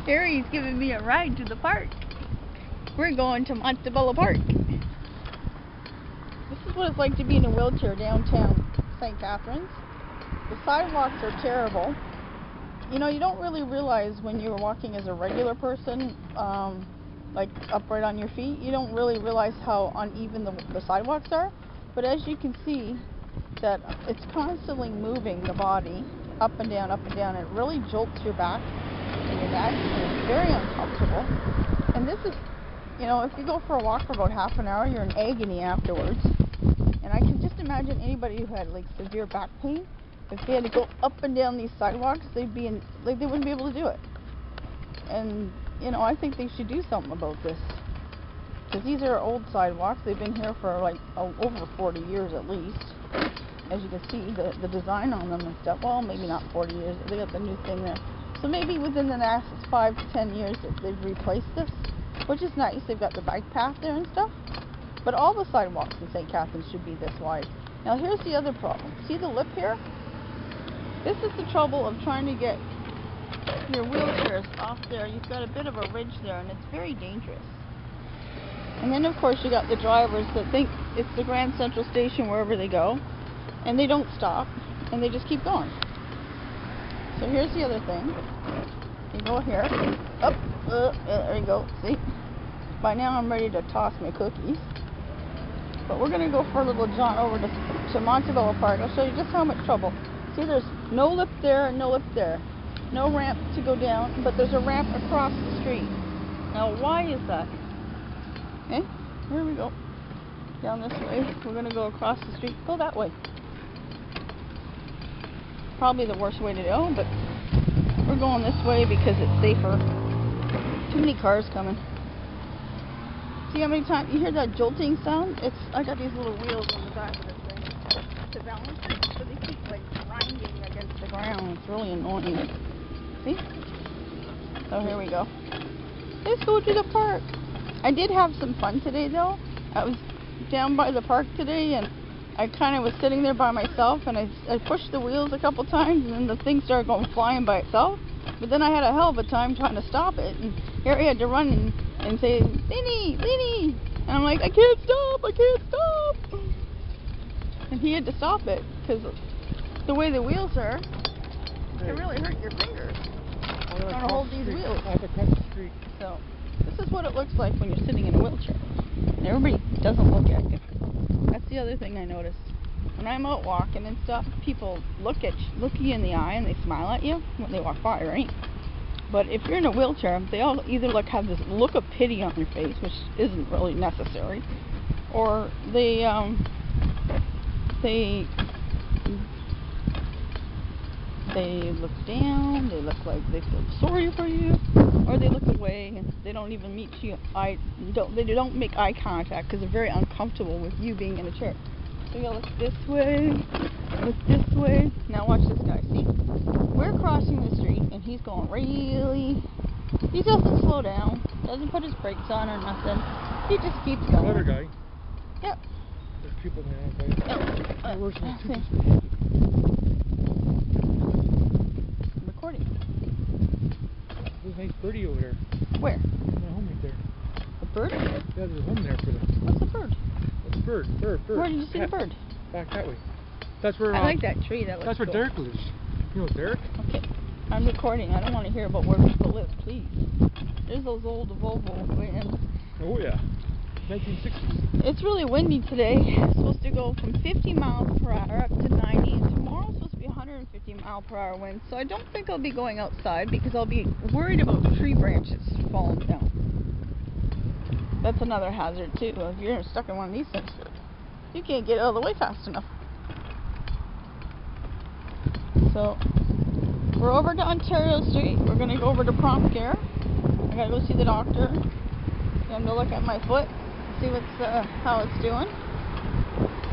Harry's giving me a ride to the park. We're going to Montebellow Park. This is what it's like to be in a wheelchair downtown St. Catharines. The sidewalks are terrible. You know, you don't really realize when you're walking as a regular person, like upright on your feet, you don't really realize how uneven the sidewalks are. But as you can see, that it's constantly moving the body up and down, and it really jolts your back and your neck, and it's very uncomfortable. And this is, you know, if you go for a walk for about half an hour, you're in agony afterwards. And I can just imagine anybody who had like severe back pain, if they had to go up and down these sidewalks, they'd be in, like, they wouldn't be able to do it. And you know, I think they should do something about this, because these are old sidewalks. They've been here for like over 40 years at least. As you can see, the design on them and stuff. Well, maybe not 40 years. They got the new thing there. So maybe within the next 5 to 10 years that they've replaced this, which is nice. They've got the bike path there and stuff. But all the sidewalks in St. Catharines should be this wide. Now here's the other problem. See the lip here? This is the trouble of trying to get your wheelchairs off there. You've got a bit of a ridge there, and it's very dangerous. And then of course you got the drivers that think it's the Grand Central Station wherever they go, and they don't stop, and they just keep going. So here's the other thing. You go here, up, there you go, see? By now I'm ready to toss my cookies. But we're going to go for a little jaunt over to Montebellow Park. I'll show you just how much trouble. See, there's no lip there and no lip there. No ramp to go down, but there's a ramp across the street. Now why is that? Okay, here we go. Down this way. We're going to go across the street. Go that way. Probably the worst way to go, but we're going this way because it's safer. Too many cars coming. See how many times you hear that jolting sound? I got these little wheels on the back of this thing to balance it, so they keep like grinding against the ground. It's really annoying. See? So here we go. Let's go to the park. I did have some fun today though. I was down by the park today, and I kind of was sitting there by myself, and I pushed the wheels a couple times, and then the thing started going flying by itself. But then I had a hell of a time trying to stop it, and Harry had to run and say, Lenny, Lenny! And I'm like, I can't stop! And he had to stop it, because the way the wheels are, it can really hurt your fingers trying to hold these wheels. So, this is what it looks like when you're sitting in a wheelchair. And everybody doesn't look at you. That's the other thing I noticed. When I'm out walking and stuff, people look you in the eye and they smile at you when they walk by, right? But if you're in a wheelchair, they all either have this look of pity on their face, which isn't really necessary, or they look down, they look like they feel sorry for you, or they look away and they don't even meet you. They don't make eye contact because they're very uncomfortable with you being in a chair. So you look this way, look this way. Now watch this guy. See, we're crossing the street and he's going really. He doesn't slow down, doesn't put his brakes on or nothing. He just keeps going. Another guy. Yep. There's people there. Yep. Recording. There's a nice birdie over there. Where? There's a home right there. A bird? Yeah, there's a home there for them. What's a bird? It's a bird. Where did you see the bird? Back that way. That's where. I like that tree. That looks That's where cool. Derek lives. You know Derek? Okay. I'm recording. I don't want to hear about where people live, please. There's those old Volvo vans. Oh yeah. 1960s. It's really windy today. It's supposed to go from 50 miles per hour up to 90, and tomorrow's supposed to be 150 mile per hour winds. So I don't think I'll be going outside because I'll be worried about tree branches falling down. That's another hazard too. If you're stuck in one of these things, you can't get out of the way fast enough. So we're over to Ontario Street. We're gonna go over to Prompt Care. I gotta go see the doctor. I'm gonna look at my foot, see how it's doing.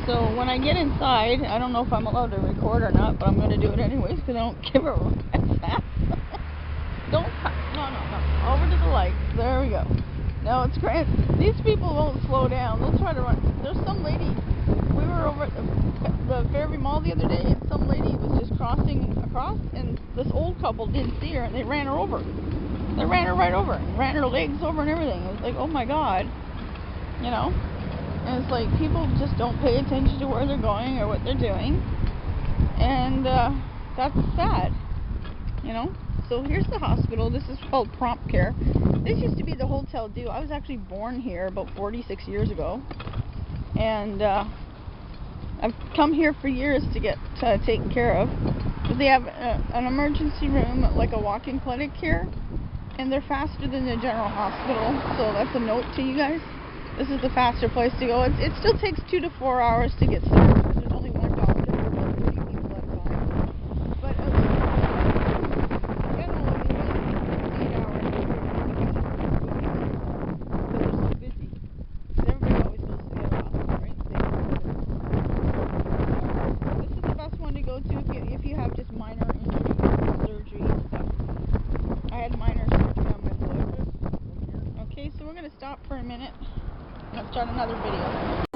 So when I get inside, I don't know if I'm allowed to record or not, but I'm gonna do it anyways because I don't give a rat's. No. Over to the light. There we go. No, it's great. These people won't slow down. They'll try to run. There's some lady. We were over at the Fairview Mall the other day, and some lady was just crossing across, and this old couple didn't see her, and they ran her over. They ran her right over, and ran her legs over and everything. It was like, oh my god, you know? And it's like, people just don't pay attention to where they're going or what they're doing. And that's sad, you know? So here's the hospital. This is called Prompt Care. This used to be the Hotel Dieu. I was actually born here about 46 years ago. And I've come here for years to get taken care of. But they have an emergency room, like a walk-in clinic here. And they're faster than the general hospital. So that's a note to you guys. This is the faster place to go. It still takes 2 to 4 hours to get started because there's only one doctor for about 30 people at a time. But generally, it's 8 hours because they're so busy. Everybody always goes to the other hospital, right? This is the best one to go to if you have just minor injuries, surgery and stuff. I had minor surgery on my foot. Okay, so we're going to stop for a minute. Let's start another video.